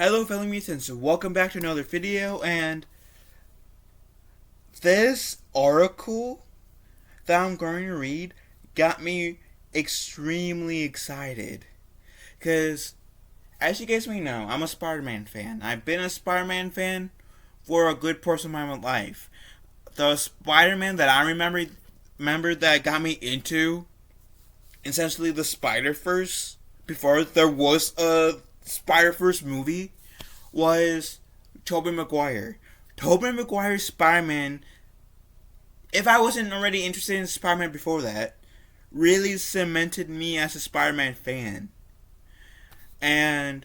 Hello fellow mutants, welcome back to another video, and this article that I'm going to read got me extremely excited. Because, as you guys may know, I'm a Spider-Man fan. I've been a Spider-Man fan for a good portion of my life. The Spider-Man that I remember that got me into, essentially the Spider-Verse, before there was a Spider-Verse movie, was Tobey Maguire. Tobey Maguire's Spider-Man, if I wasn't already interested in Spider-Man before that, really cemented me as a Spider-Man fan. And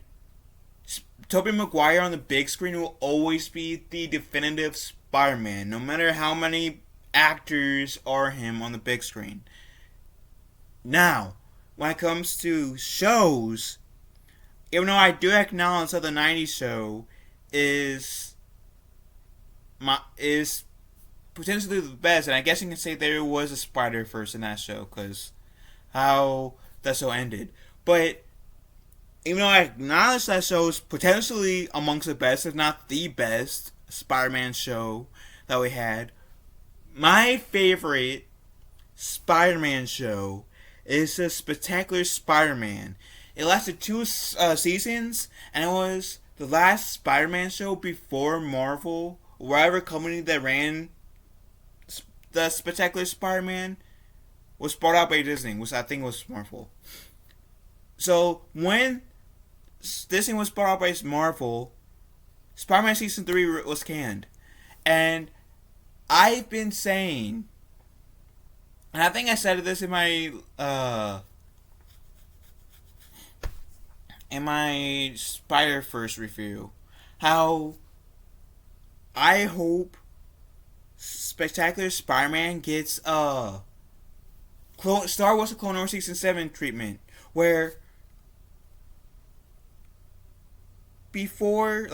Tobey Maguire on the big screen will always be the definitive Spider-Man, no matter how many actors are him on the big screen. Now, when it comes to shows, even though I do acknowledge that the '90s show is potentially the best, and I guess you can say there was a Spider-Verse in that show because how that show ended. But even though I acknowledge that show is potentially amongst the best, if not the best, Spider-Man show that we had, my favorite Spider-Man show is The Spectacular Spider-Man. It lasted 2 seasons, and it was the last Spider-Man show before Marvel, whatever company that ran The Spectacular Spider-Man, was bought out by Disney, which I think was Marvel. So, when Disney was bought out by Marvel, Spider-Man Season 3 was canned. And I've been saying, and I think I said this in my Spider-Verse review, how I hope Spectacular Spider-Man gets Star Wars: The Clone Wars Season 7 treatment, where before,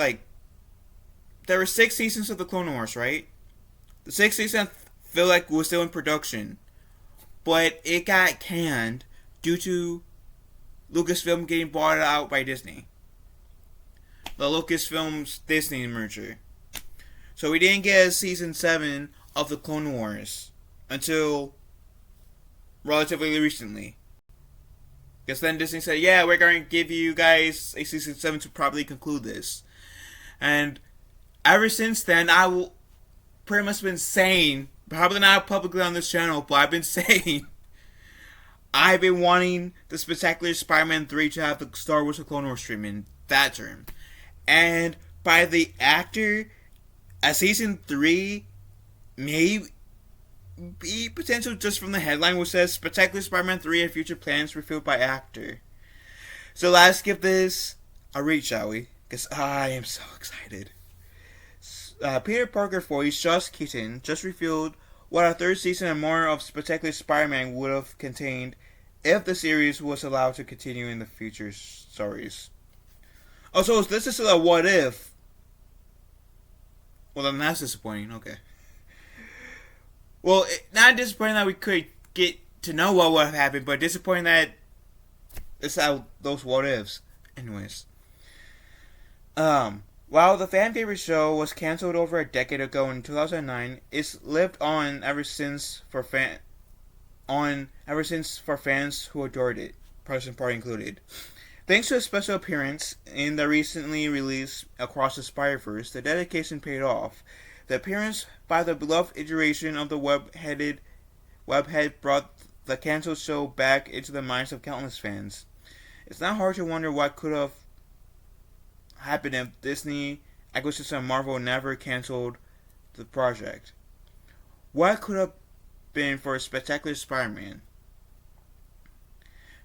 there were 6 seasons of the Clone Wars, right? The 6th season I feel like was still in production, but it got canned due to Lucasfilm getting bought out by Disney. The Lucasfilm's Disney merger. So we didn't get a season 7 of the Clone Wars until relatively recently. Because then Disney said, yeah, we're going to give you guys a season 7 to probably conclude this. And ever since then, I will pretty much been saying, probably not publicly on this channel, but I've been saying, I've been wanting the Spectacular Spider-Man 3 to have the Star Wars: The Clone Wars treatment, that term. And by the actor, at Season 3 may be potential just from the headline, which says Spectacular Spider-Man 3 and future plans revealed by actor. So let's give this a read, shall we? Because I am so excited. Peter Parker voice Josh Keaton just revealed what a 3rd season and more of Spectacular Spider-Man would have contained if the series was allowed to continue in the future stories. Oh, so this is a what if. Well, then that's disappointing. Okay. Well, not disappointing that we could get to know what would have happened, but disappointing that it's how those what ifs. Anyways. While the fan favorite show was cancelled over a decade ago in 2009, it's lived on ever since for fans who adored it, Person Party included. Thanks to a special appearance in the recently released Across the Spider-Verse, the dedication paid off. The appearance by the beloved iteration of the webhead brought the cancelled show back into the minds of countless fans. It's not hard to wonder what could have happened if Disney acquisition of Marvel never cancelled the project. What could have been for a Spectacular Spider-Man?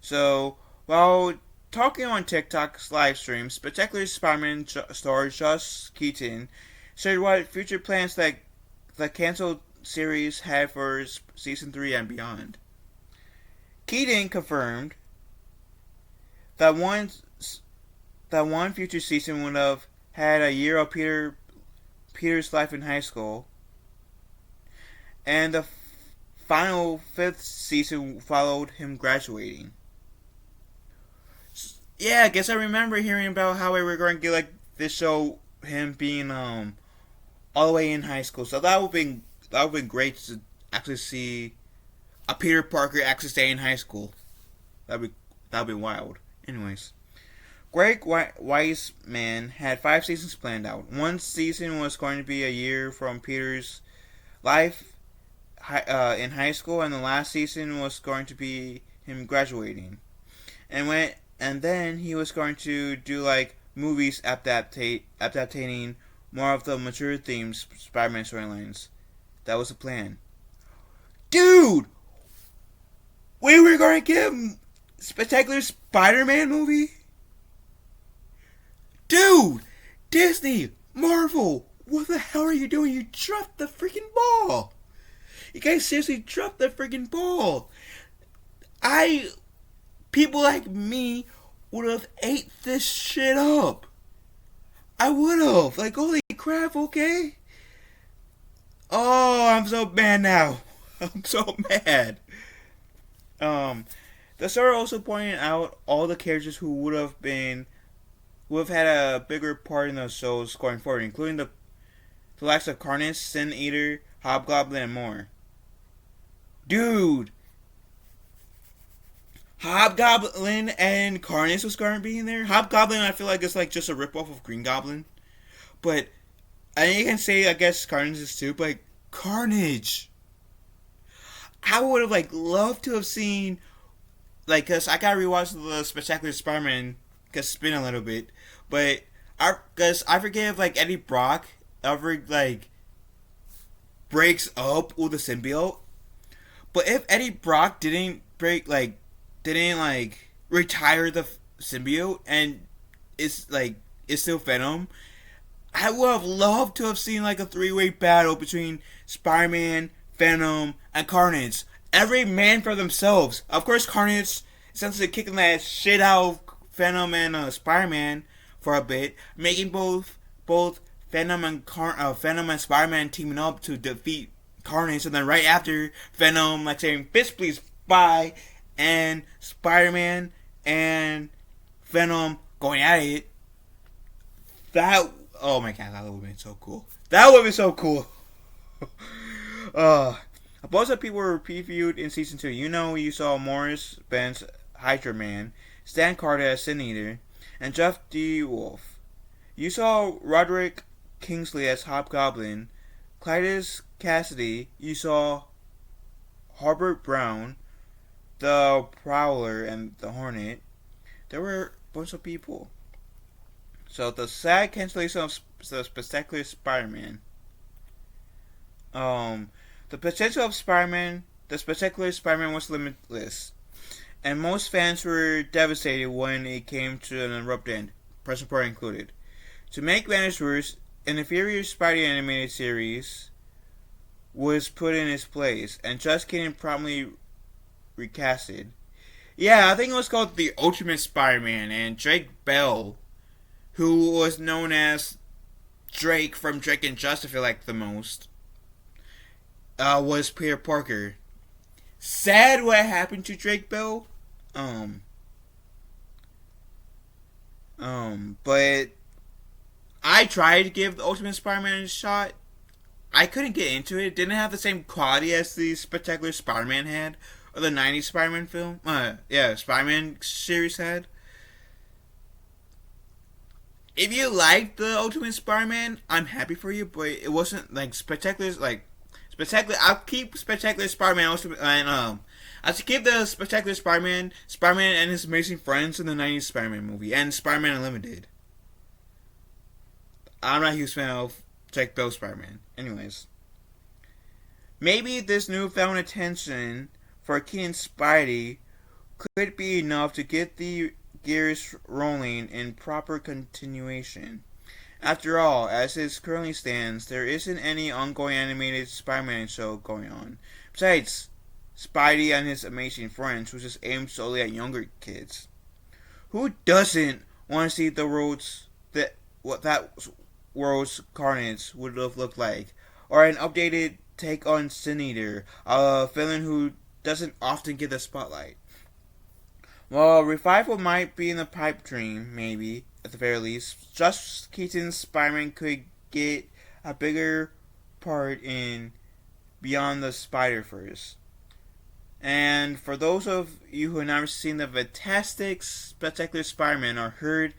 So, while talking on TikTok's live stream, Spectacular Spider-Man star Josh Keaton shared what future plans that the cancelled series had for Season 3 and beyond. Keaton confirmed that one future season would have had a year of Peter's life in high school, and the final 5th season followed him graduating. Yeah, I guess I remember hearing about how we were going to get this show him being all the way in high school. So that would been great to actually see a Peter Parker actually stay in high school. That'd be wild. Anyways, Greg Weisman had 5 seasons planned out. One season was going to be a year from Peter's life in high school, and the last season was going to be him graduating. And then he was going to do like movies adaptating more of the mature themes Spider-Man storylines. That was the plan. Dude, we were going to get a spectacular Spider-Man movie? Dude, Disney, Marvel, what the hell are you doing? You dropped the freaking ball. You guys seriously dropped the freaking ball. People like me would have ate this shit up. I would have. Like, holy crap, okay? Oh, I'm so mad now. I'm so mad. The story also pointed out all the characters who would have had a bigger part in the shows going forward, including the likes of Carnage, Sin Eater, Hobgoblin, and more. Dude, Hobgoblin and Carnage was going to be in there. Hobgoblin, I feel like it's like just a ripoff of Green Goblin, but I think you can say I guess Carnage is too. But Carnage, I would have like loved to have seen cause I gotta rewatch the Spectacular Spider-Man cause it's been a little bit, but cause I forget if like Eddie Brock ever like breaks up with the symbiote. But if Eddie Brock didn't retire the symbiote and it's still Venom, I would have loved to have seen like a 3-way battle between Spider-Man, Venom, and Carnage. Every man for themselves. Of course, Carnage essentially kicking that shit out of Venom and Spider-Man for a bit, making both Venom and Spider-Man teaming up to defeat Carnage, and then right after Venom saying "Bitch, please, bye," and Spider-Man and Venom going at it. Oh my god, that would have been so cool. That would have been so cool. A bunch of people were previewed in season 2. You saw Morris Benz Hydra Man, Stan Carter as Sin Eater, and Jeff D. Wolf. You saw Roderick Kingsley as Hobgoblin, Clytus Cassidy. You saw Harbert Brown, the Prowler, and the Hornet. There were a bunch of people. So the sad cancellation of the Spectacular Spider-Man. The potential of the Spectacular Spider-Man was limitless, and most fans were devastated when it came to an abrupt end, press report included. To make matters worse, an inferior Spidey animated series was put in its place, and Just Keaton promptly recasted. Yeah, I think it was called The Ultimate Spider-Man, and Drake Bell, who was known as Drake from Drake and Josh, I feel like the most, was Peter Parker. Sad what happened to Drake Bell. But I tried to give the Ultimate Spider-Man a shot. I couldn't get into it. It didn't have the same quality as the Spectacular Spider-Man had, or the 90s Spider-Man film. Spider-Man series had. If you liked the Ultimate Spider-Man, I'm happy for you, but it wasn't spectacular. I'll keep Spectacular Spider-Man and I should keep the Spectacular Spider-Man and His Amazing Friends in the 90s Spider-Man movie, and Spider-Man Unlimited. I'm not a huge fan of Drake Bell Spider-Man. Anyways, maybe this newfound attention for Keaton's Spidey could be enough to get the gears rolling in proper continuation. After all, as it currently stands, there isn't any ongoing animated Spider-Man show going on. Besides, Spidey and His Amazing Friends, which is aimed solely at younger kids. Who doesn't want to see what that world's Carnage would have looked like? Or an updated take on Sin Eater, a villain who doesn't often get the spotlight. While a revival might be in the pipe dream, maybe, at the very least, Josh Keaton's Spider-Man could get a bigger part in Beyond the Spider-Verse. And for those of you who have never seen the Fantastic Spectacular Spider-Man or heard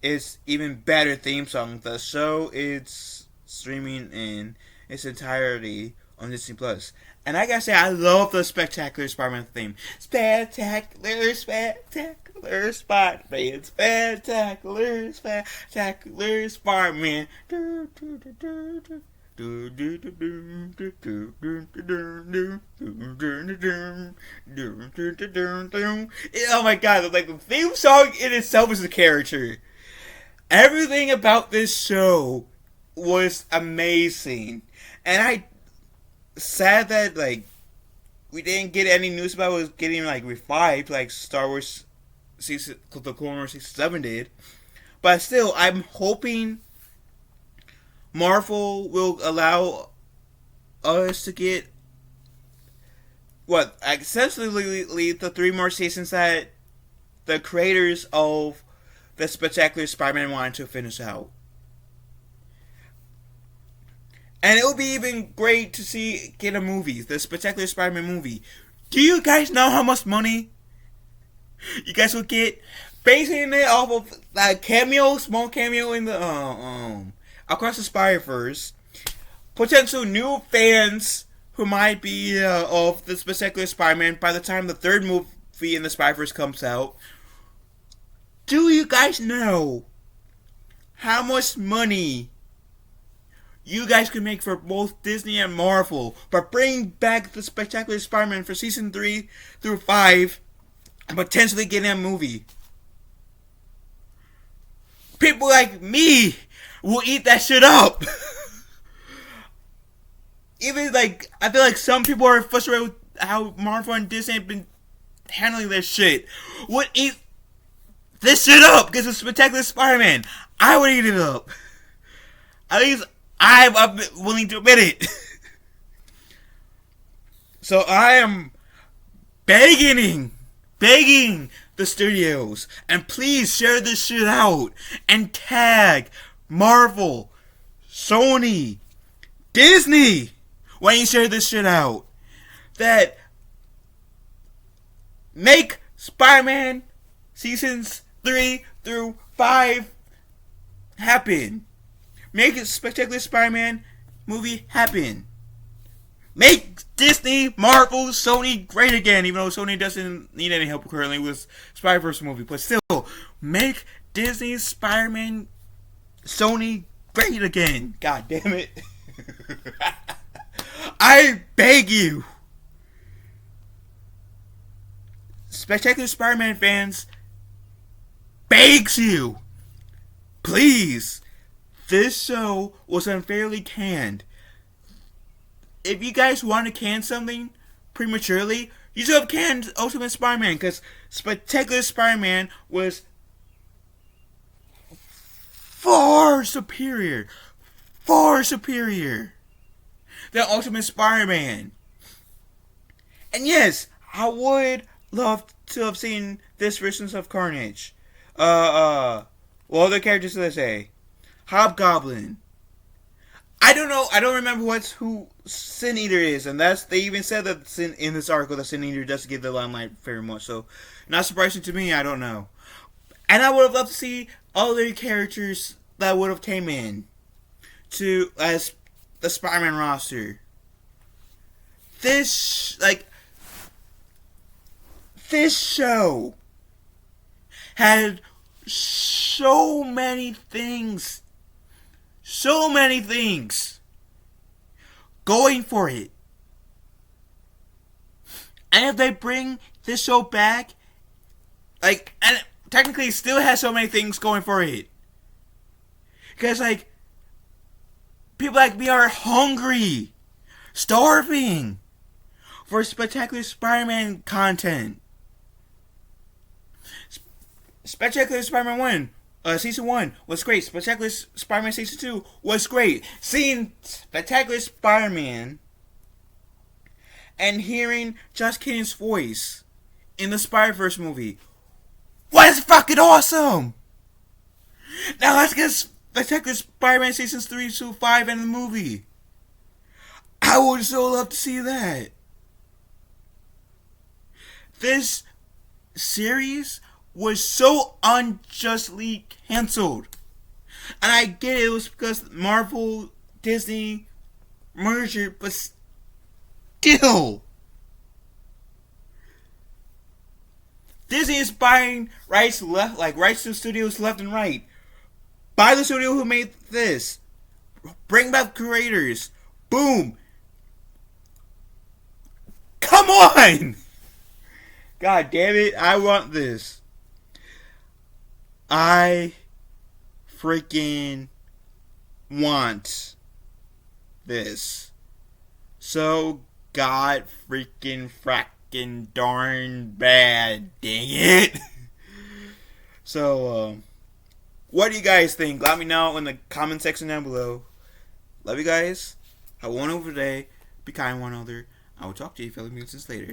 its even better theme song, the show is streaming in its entirety on Disney Plus. And I gotta say, I love the Spectacular Spider-Man theme. Spectacular, spectacular Spider-Man, spectacular, spectacular Spider-Man. Oh my god, like the theme song in itself is a character. Everything about this show was amazing. And I sad that like we didn't get any news about it was getting like revived like Star Wars season the Clone Wars season 7 did. But still, I'm hoping Marvel will allow us to get what essentially the 3 more seasons that the creators of the Spectacular Spider-Man wanted to finish out. And it would be even great to see get a movie, the Spectacular Spider-Man movie. Do you guys know how much money you guys would get basing it off of that cameo, small cameo in the across the Spider-Verse? Potential new fans who might be of the Spectacular Spider-Man by the time the 3rd movie in the Spider-Verse comes out. Do you guys know how much money you guys could make for both Disney and Marvel by bringing back the Spectacular Spider-Man for season 3 through 5 and potentially getting a movie? People like me will eat that shit up. Even like, I feel like some people are frustrated with how Marvel and Disney have been handling their shit. Would eat this shit up because of Spectacular Spider-Man. I would eat it up. At least I'm willing to admit it. So I am begging the studios, and please share this shit out and tag Marvel, Sony, Disney when you share this shit out. That make Spider-Man seasons 3 through 5 happen. Make a Spectacular Spider-Man movie happen. Make Disney, Marvel, Sony great again, even though Sony doesn't need any help currently with Spider-Verse movie. But still, make Disney, Spider-Man, Sony great again. God damn it. I beg you. Spectacular Spider-Man fans begs you. Please. This show was unfairly canned. If you guys want to can something prematurely, you should have canned Ultimate Spider-Man, because Spectacular Spider-Man was far superior than Ultimate Spider-Man. And yes, I would love to have seen this version of Carnage. What other characters did I say? Hobgoblin. I don't know. I don't remember who Sin Eater is, and they even said that in this article that Sin Eater doesn't get the limelight very much. So, not surprising to me. I don't know. And I would have loved to see other characters that would have came in to as the Spider-Man roster. This show had so many things going for it. And if they bring this show back, and technically it still has so many things going for it. Because, people like me are hungry, starving for Spectacular Spider-Man content. Spectacular Spider-Man 1, Season 1 was great. Spectacular Spider-Man Season 2 was great. Seeing Spectacular Spider-Man and hearing Josh Keaton's voice in the Spider-Verse movie was fucking awesome! Now let's check the Spider-Man seasons 3 to 5 in the movie. I would so love to see that. This series was so unjustly canceled. And I get it was because Marvel, Disney merger, but still. Disney is buying rights left, like rights to studios left and right. Buy the studio who made this. Bring back creators. Boom. Come on! God damn it, I want this. I freaking want this. So god freaking fracking darn bad. Dang it. So, what do you guys think? Let me know in the comment section down below. Love you guys. Have a wonderful day. Be kind to one another. I will talk to you fellow mutants later.